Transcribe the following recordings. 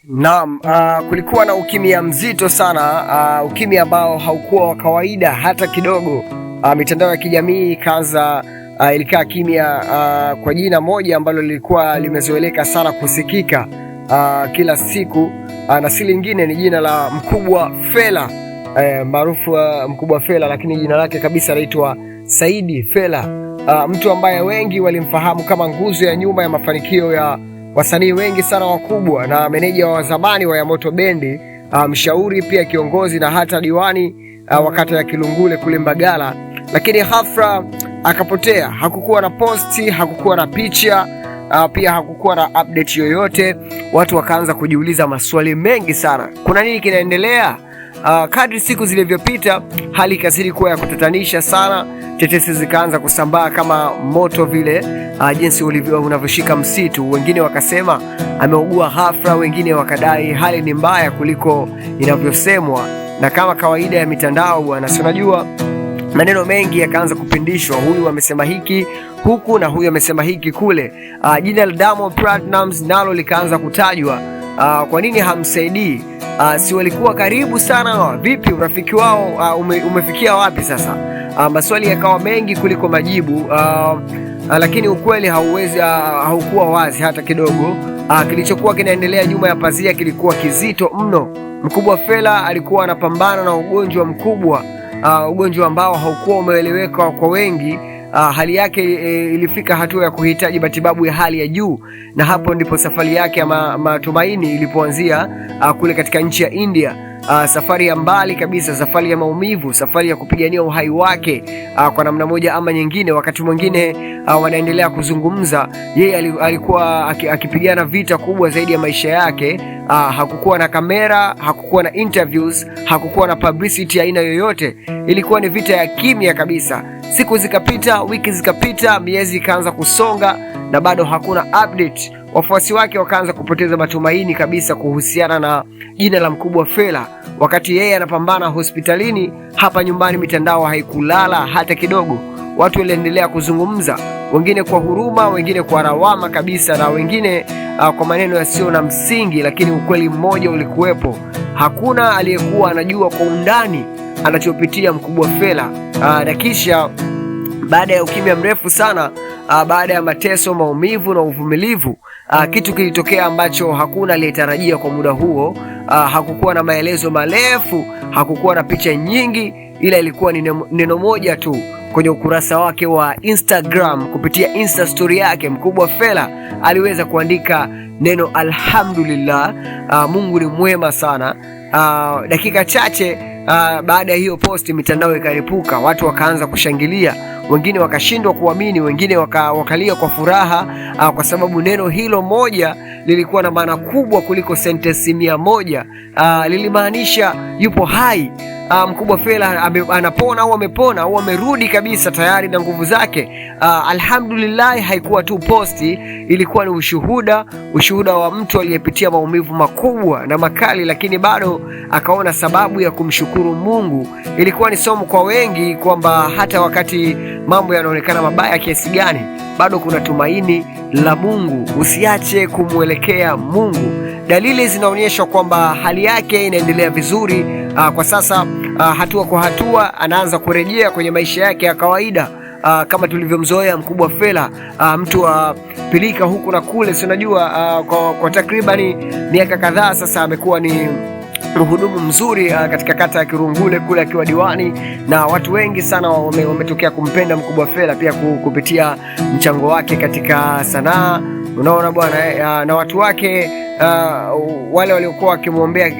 Naam, kulikuwa na ukimya mzito sana, ukimya ambao haukuwa wa kawaida hata kidogo. Mitandao ya kijamii ikaanza ilikaa kimya kwa jina moja ambalo lilikuwa limezoeleka sana kusikika kila siku, na si lingine ni jina la Mkubwa Fella, maarufu Mkubwa Fella, lakini jina lake kabisa anaitwa Saidi Fella, mtu ambaye wengi walimfahamu kama nguzo ya nyuma ya mafanikio ya wasanii wengi sana wakubwa, na meneja wa zamani wa Yamoto Bendi, mshauri pia kiongozi na hata diwani wa kata ya Kilungule kule Mbagala. Lakini hafla akapotea, hakukuwa na posti, hakukuwa na picha, pia hakukuwa na update yoyote. Watu wakaanza kujiuliza maswali mengi sana, kuna nini kinaendelea? Kadri siku zilivyopita, hali ikazidi kuwa ya kutatanisha sana. Tetesi zikaanza kusambaa kama moto vile, jinsi unavyoshika msitu. Wengine wakasema ameugua ghafla, wengine wakadai hali ni mbaya kuliko inavyosemwa. Na kama kawaida ya mitandao bwana, si unajua maneno mengi yakaanza kupindishwa, huyu amesema hiki huku na huyu amesema hiki kule. Jina la Diamond Platnumz nalo likaanza kutajwa. Kwa nini hamsaidii? Si walikuwa karibu sana? Vipi urafiki wao umefikia wapi sasa? Maswali yakawa mengi kuliko majibu, lakini ukweli haukuwa wazi hata kidogo. Kilichokuwa kinaendelea nyuma ya pazia kilikuwa kizito mno. Mkubwa Fella alikuwa anapambana na ugonjwa mkubwa, ugonjwa ambao haukuwa umeeleweka kwa wengi. Hali yake ilifika hatua ya kuhitaji matibabu ya hali ya juu, na hapo ndipo safari yake ya matumaini ilipoanzia, kule katika nchi ya India. Safari ya mbali kabisa, safari ya maumivu, safari ya kupigania uhai wake kwa namna moja ama nyingine. Wakati mwingine wanaendelea kuzungumza, yeye alikuwa akipigana vita kubwa zaidi ya maisha yake. Hakukuwa na kamera, hakukuwa na interviews, hakukuwa na publicity aina yoyote. Ilikuwa ni vita ya kimya kabisa. Siku zikapita, wiki zikapita, miezi ikaanza kusonga na bado hakuna update. Wafuasi wake wakaanza kupoteza matumaini kabisa kuhusiana na jina la Mkubwa Fella. Wakati yeye anapambana hospitalini, hapa nyumbani mitandao haikulala hata kidogo. Watu waliendelea kuzungumza, wengine kwa huruma, wengine kwa lawama kabisa, na wengine kwa maneno yasiyo na msingi. Lakini ukweli mmoja ulikuwepo, hakuna aliyekuwa anajua kwa undani anachopitia Mkubwa Fella. Na kisha baada ya ukimya mrefu sana, baada ya mateso, maumivu na uvumilivu, kitu kilitokea ambacho hakuna aliyetarajia kwa muda huo. Hakukuwa na maelezo marefu, hakukuwa na picha nyingi, ila ilikuwa ni neno moja tu kwenye ukurasa wake wa Instagram. Kupitia Insta story yake, Mkubwa Fella aliweza kuandika neno alhamdulillah, Mungu ni mwema sana. Dakika chache baada ya hiyo posti, mitandao ikaripuka, watu wakaanza kushangilia, wengine wakashindwa kuamini, wengine wakalia kwa furaha, kwa sababu neno hilo moja lilikuwa na maana kubwa kuliko sentensi 100. Lilimaanisha yupo hai. Mkubwa Fella anapona au amepona au amerudi kabisa tayari na nguvu zake. Alhamdulillah haikuwa tu posti, ilikuwa ni ushuhuda wa mtu aliyepitia maumivu makubwa na makali, lakini bado akaona sababu ya kumshukuru Mungu. Ilikuwa ni somo kwa wengi kwamba hata wakati mambo yanaonekana mabaya kiasi gani, bado kuna tumaini la Mungu. Usiache kumwelekea Mungu. Dalili zinaonyesha kwamba hali yake inaendelea vizuri kwa sasa. Hatua kwa hatua anaanza kurejea kwenye maisha yake ya kawaida, kama tulivyomzoea Mkubwa Fella, mtu wa pilika huku na kule. Si unajua, kwa takribani miaka kadhaa sasa amekuwa ni mhudumu mzuri katika kata ya Kilungule kule akiwa diwani, na watu wengi sana wametokea kumpenda Mkubwa Fella pia kupitia mchango wake katika sanaa. Unaona bwana, na watu wake wale waliokuwa wakimwombea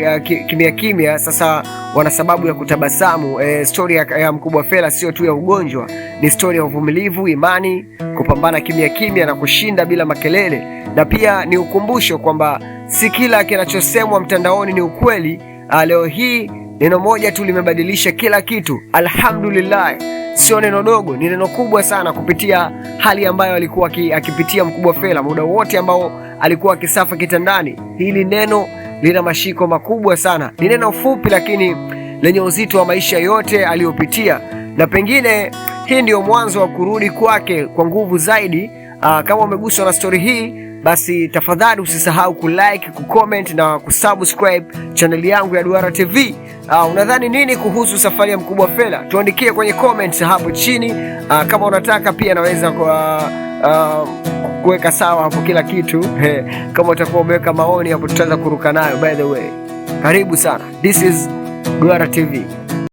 kimya sasa wana sababu ya kutabasamu. Story ya Mkubwa Fella sio tu ya ugonjwa, ni story ya uvumilivu, imani, kupambana kimya na kushinda bila makelele. Na pia ni ukumbusho kwamba si kila kinachosemwa mtandaoni ni ukweli. Leo hii neno moja tu limebadilisha kila kitu. Alhamdulillah sio neno dogo, ni neno kubwa sana kupitia hali ambayo alikuwa akipitia Mkubwa Fella muda wote ambao alikuwa akisafa kitandani. Hili neno lina mashiko makubwa sana. Ni neno fupi lakini lenye uzito wa maisha yote aliyopitia, na pengine hii ndio mwanzo wa kurudi kwake kwa nguvu zaidi. Kama umeguswa na story hii, basi tafadhali usisahau kulike, kucomment na kusubscribe channel yangu ya Duara TV. Unadhani nini kuhusu safari ya Mkubwa Fella? Tuandikie kwenye comments hapo chini. Kama unataka pia naweza kuweka sawa hapo kila kitu. Kama utakuwa umeweka maoni hapo tutaanza kuruka nayo. By the way, karibu sana. This is Duara TV.